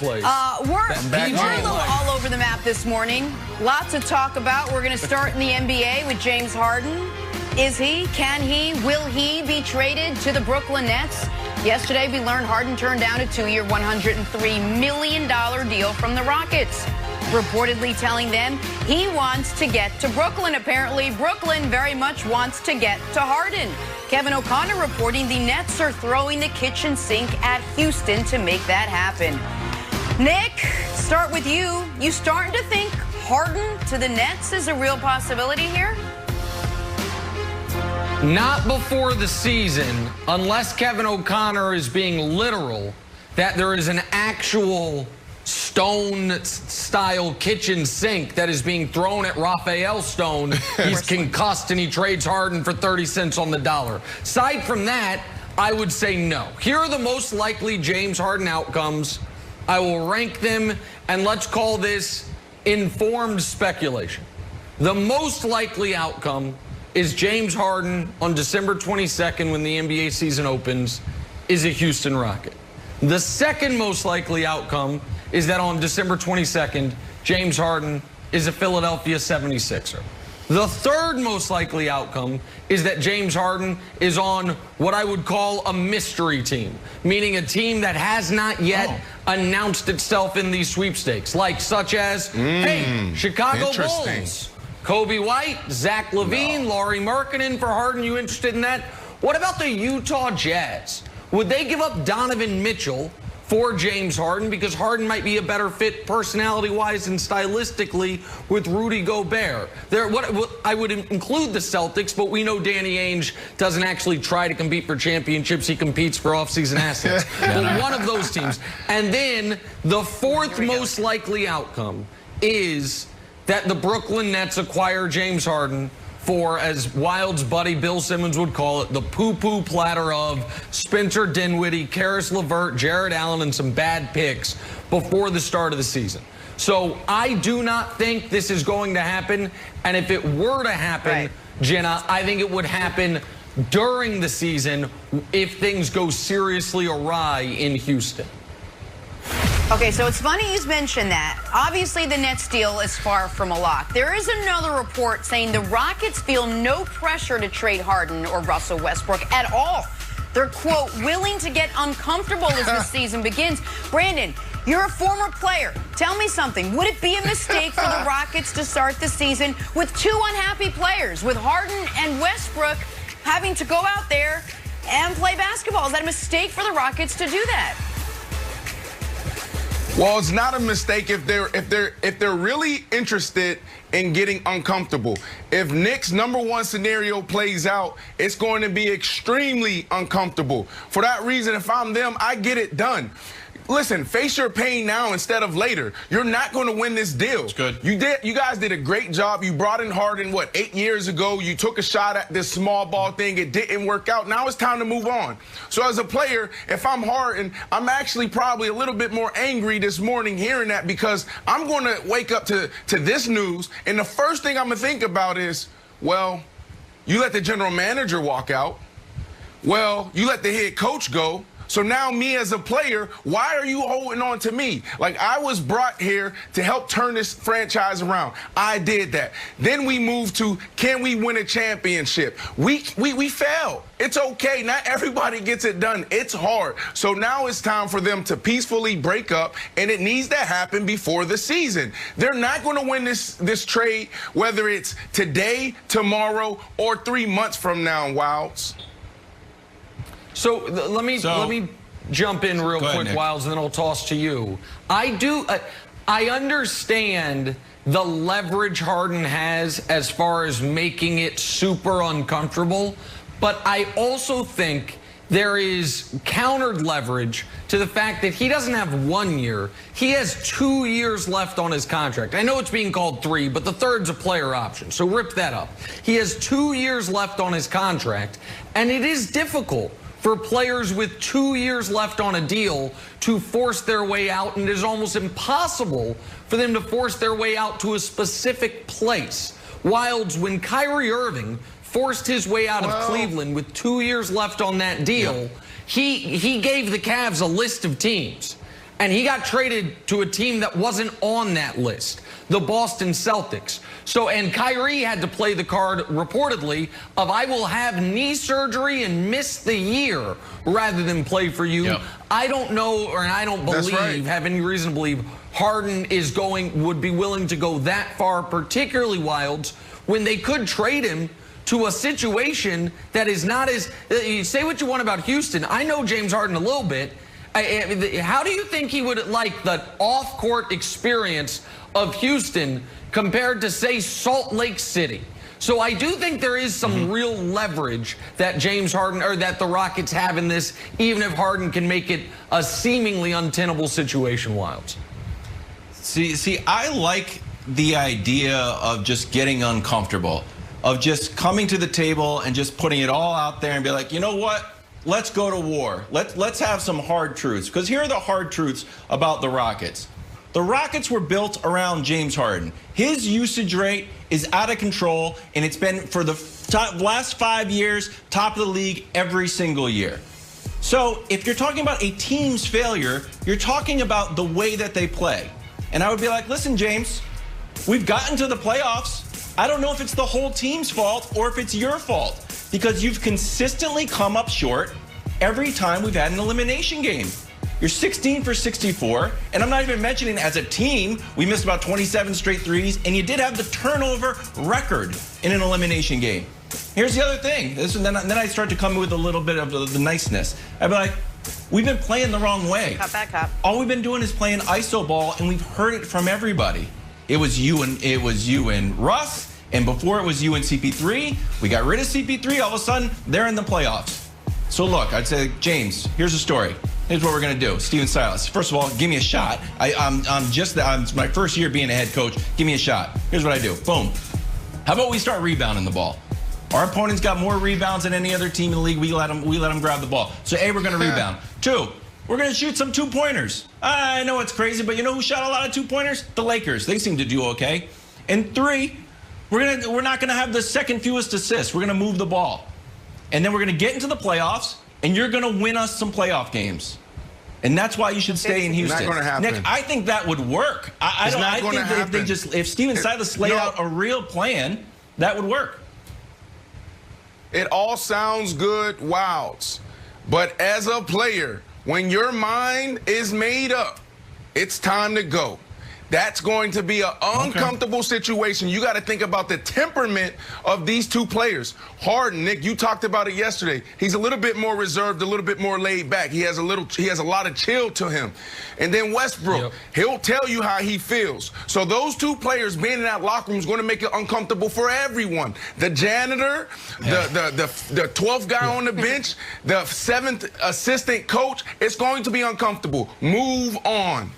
place. We're a little all over the map this morning. Lots to talk about. We're going to start in the NBA with James Harden. Is he, can he, will he be traded to the Brooklyn Nets? Yesterday, we learned Harden turned down a 2-year, $103 million deal from the Rockets, reportedly telling them he wants to get to Brooklyn. Apparently, Brooklyn very much wants to get to Harden. Kevin O'Connor reporting the Nets are throwing the kitchen sink at Houston to make that happen. Nick, start with you. You starting to think Harden to the Nets is a real possibility here? Not before the season, unless Kevin O'Connor is being literal, that there is an actual Stone-style kitchen sink that is being thrown at Raphael Stone. He's concussed and he trades Harden for 30 cents on the dollar. Aside from that, I would say no. Here are the most likely James Harden outcomes. I will rank them, and let's call this informed speculation. The most likely outcome is James Harden on December 22nd when the NBA season opens is a Houston Rocket. The second most likely outcome is that on December 22nd, James Harden is a Philadelphia 76er. The third most likely outcome is that James Harden is on what I would call a mystery team, meaning a team that has not yet announced itself in these sweepstakes, like such as, hey, Chicago Bulls, Kobe White, Zach LaVine, Lauri Markkanen for Harden. You interested in that? What about the Utah Jazz? Would they give up Donovan Mitchell for James Harden because Harden might be a better fit personality-wise and stylistically with Rudy Gobert? I would include the Celtics, but we know Danny Ainge doesn't actually try to compete for championships. He competes for offseason assets. But one of those teams. And then the fourth most likely outcome is that the Brooklyn Nets acquire James Harden for, as Wild's buddy Bill Simmons would call it, the poo-poo platter of Spencer Dinwiddie, Karis LeVert, Jared Allen, and some bad picks before the start of the season. So I do not think this is going to happen. And if it were to happen, Jenna, I think it would happen during the season if things go seriously awry in Houston. Okay, so it's funny you mentioned that. Obviously, the Nets deal is far from a lock. There is another report saying the Rockets feel no pressure to trade Harden or Russell Westbrook at all. They're, quote, willing to get uncomfortable as the season begins. Brandon, you're a former player. Tell me something. Would it be a mistake for the Rockets to start the season with two unhappy players, with Harden and Westbrook having to go out there and play basketball? Is that a mistake for the Rockets to do that? Well, it's not a mistake if they're really interested in getting uncomfortable. If Nick's #1 scenario plays out, it's going to be extremely uncomfortable. For that reason, if I'm them, I get it done. Listen, face your pain now instead of later. You're not going to win this deal. That's good. You guys did a great job. You brought in Harden, 8 years ago? You took a shot at this small ball thing. It didn't work out. Now it's time to move on. So as a player, if I'm Harden, I'm actually probably a little bit more angry this morning hearing that, because I'm going to wake up to this news, and the first thing I'm going to think about is, well, you let the general manager walk out. Well, you let the head coach go. So now me as a player, why are you holding on to me? Like, I was brought here to help turn this franchise around. I did that. Then we moved to, can we win a championship? We failed. It's okay. Not everybody gets it done. It's hard. So now it's time for them to peacefully break up, and it needs to happen before the season. They're not going to win this trade, whether it's today, tomorrow, or 3 months from now, Wilds. So let me jump in real quick, Nick. Wilds, and then I'll toss to you. I understand the leverage Harden has as far as making it super uncomfortable, but I also think there is countered leverage to the fact that he doesn't have 1 year. He has 2 years left on his contract. I know it's being called 3, but the third's a player option, so rip that up. He has 2 years left on his contract, and it is difficult for players with 2 years left on a deal to force their way out, and it is almost impossible for them to force their way out to a specific place. Wilds, when Kyrie Irving forced his way out of Cleveland with 2 years left on that deal, he gave the Cavs a list of teams. And he got traded to a team that wasn't on that list, the Boston Celtics. So, and Kyrie had to play the card, reportedly, of I will have knee surgery and miss the year rather than play for you. Yep. I don't know, or I don't believe, have any reason to believe Harden would be willing to go that far, particularly Wilds, when they could trade him to a situation that is not as, you say what you want about Houston. I know James Harden a little bit. How do you think he would like the off-court experience of Houston compared to, say, Salt Lake City? So I do think there is some real leverage that James Harden, or that the Rockets have in this, even if Harden can make it a seemingly untenable situation, Wilds. See, I like the idea of just getting uncomfortable, of just coming to the table and just putting it all out there and be like, you know what? Let's go to war. Let's have some hard truths. Because here are the hard truths about the Rockets. The Rockets were built around James Harden. His usage rate is out of control, and it's been for the last 5 years, top of the league every single year. So if you're talking about a team's failure, you're talking about the way that they play. And I would be like, listen, James, we've gotten to the playoffs. I don't know if it's the whole team's fault or if it's your fault, because you've consistently come up short every time we've had an elimination game. You're 16 for 64, and I'm not even mentioning as a team, we missed about 27 straight threes, and you did have the turnover record in an elimination game. Here's the other thing. Then I start to come with a little bit of the niceness. I'd be like, we've been playing the wrong way. Cut back up. All we've been doing is playing iso ball, and we've heard it from everybody. It was you and Russ. And before it was you and CP3, we got rid of CP3. All of a sudden, they're in the playoffs. So look, I'd say, James, here's the story. Here's what we're gonna do. Steven Silas, first of all, give me a shot. I'm my first year being a head coach. Give me a shot. Here's what I do. Boom. How about we start rebounding the ball? Our opponent's got more rebounds than any other team in the league. We let them grab the ball. So A, we're gonna rebound. 2, we're gonna shoot some 2-pointers. I know it's crazy, but you know who shot a lot of 2-pointers? The Lakers. They seem to do okay. And 3, we're not gonna have the second fewest assists. We're gonna move the ball. And then we're gonna get into the playoffs, and you're gonna win us some playoff games. And that's why you should stay in Houston. Not gonna happen. Nick, I think that would work. I think that if Steven Silas laid out a real plan, that would work. It all sounds good, Wilds. But as a player, when your mind is made up, it's time to go. That's going to be an uncomfortable situation. You got to think about the temperament of these two players. Harden, Nick, you talked about it yesterday. He's a little bit more reserved, a little bit more laid back. He has a lot of chill to him. And then Westbrook, he'll tell you how he feels. So those two players being in that locker room is going to make it uncomfortable for everyone. The janitor, the 12th guy on the bench, the 7th assistant coach. It's going to be uncomfortable. Move on.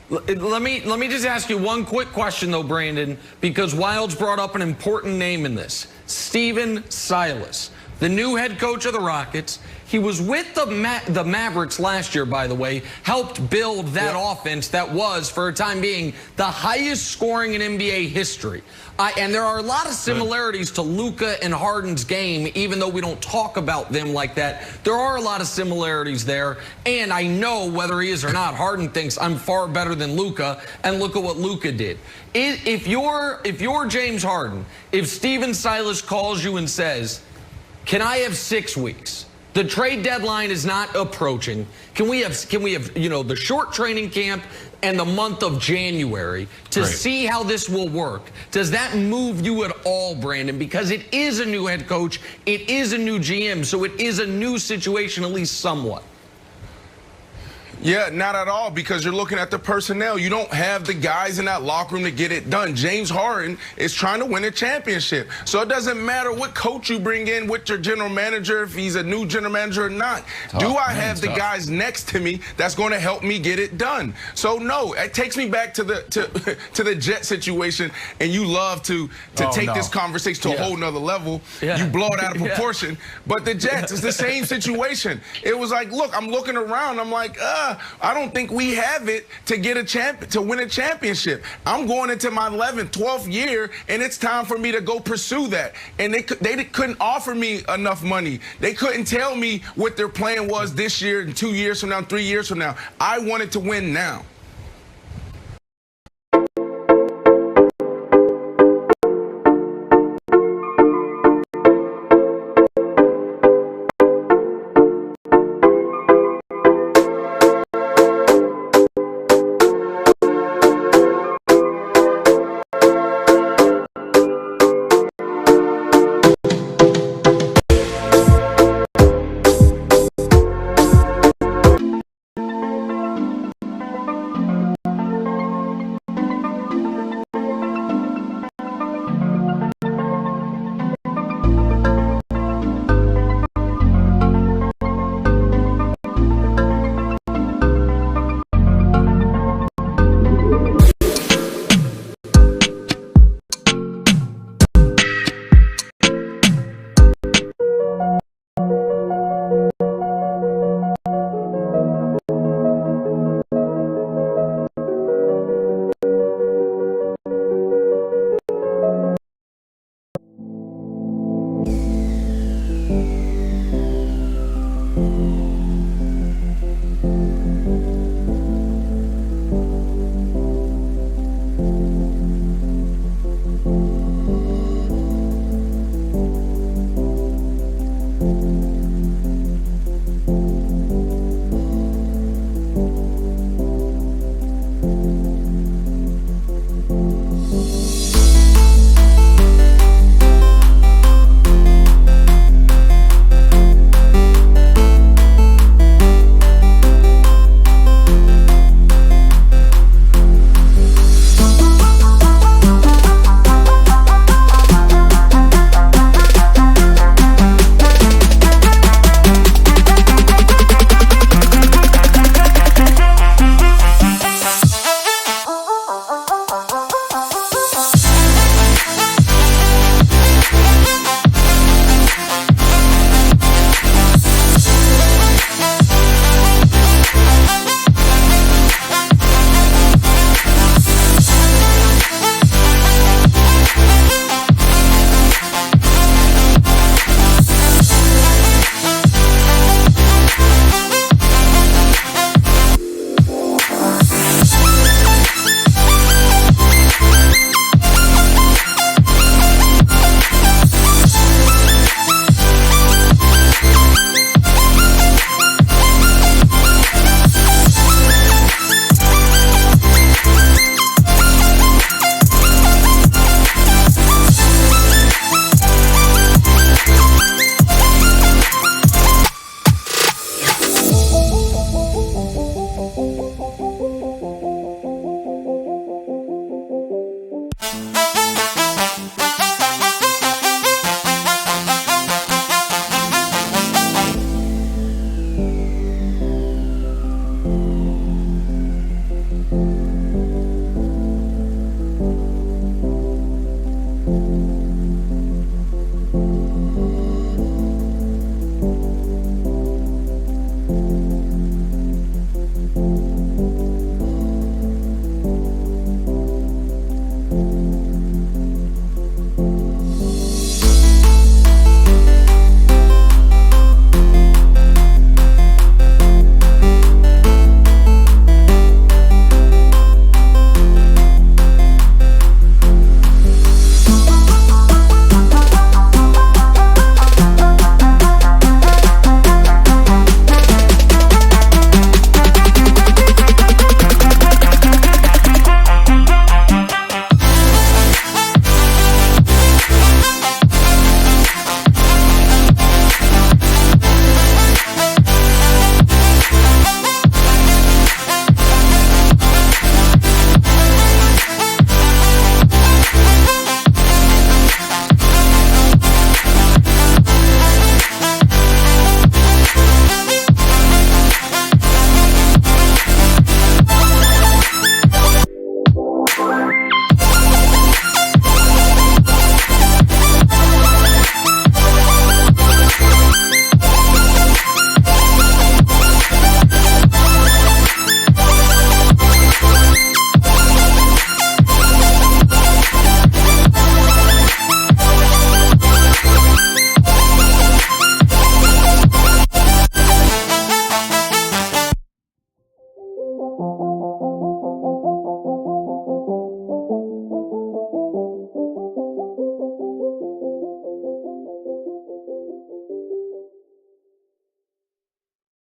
Let me just ask you one quick question, though, Brandon, because Wilds brought up an important name in this. Steven Silas, the new head coach of the Rockets. He was with the Mavericks last year, by the way, helped build that offense that was, for a time being, the highest scoring in NBA history. And there are a lot of similarities to Luka and Harden's game, even though we don't talk about them like that. There are a lot of similarities there. And I know, whether he is or not, Harden thinks I'm far better than Luka, and look at what Luka did. If you're James Harden, if Steven Silas calls you and says, can I have 6 weeks? The trade deadline is not approaching. Can we have the short training camp and the month of January to see how this will work? Does that move you at all, Brandon? Because it is a new head coach, it is a new GM, so it is a new situation, at least somewhat. Yeah, not at all, because you're looking at the personnel. You don't have the guys in that locker room to get it done. James Harden is trying to win a championship. So it doesn't matter what coach you bring in, with your general manager, if he's a new general manager or not. Do I have the guys next to me that's going to help me get it done? So no, it takes me back to the Jet situation, and you love to take this conversation to a whole nother level. You blow it out of proportion. But the Jets, it's the same situation. It was like, look, I'm looking around, I'm like, I don't think we have it to get to win a championship. I'm going into my 11th, 12th year, and it's time for me to go pursue that. And they couldn't offer me enough money. They couldn't tell me what their plan was this year and 2 years from now, 3 years from now. I wanted to win now.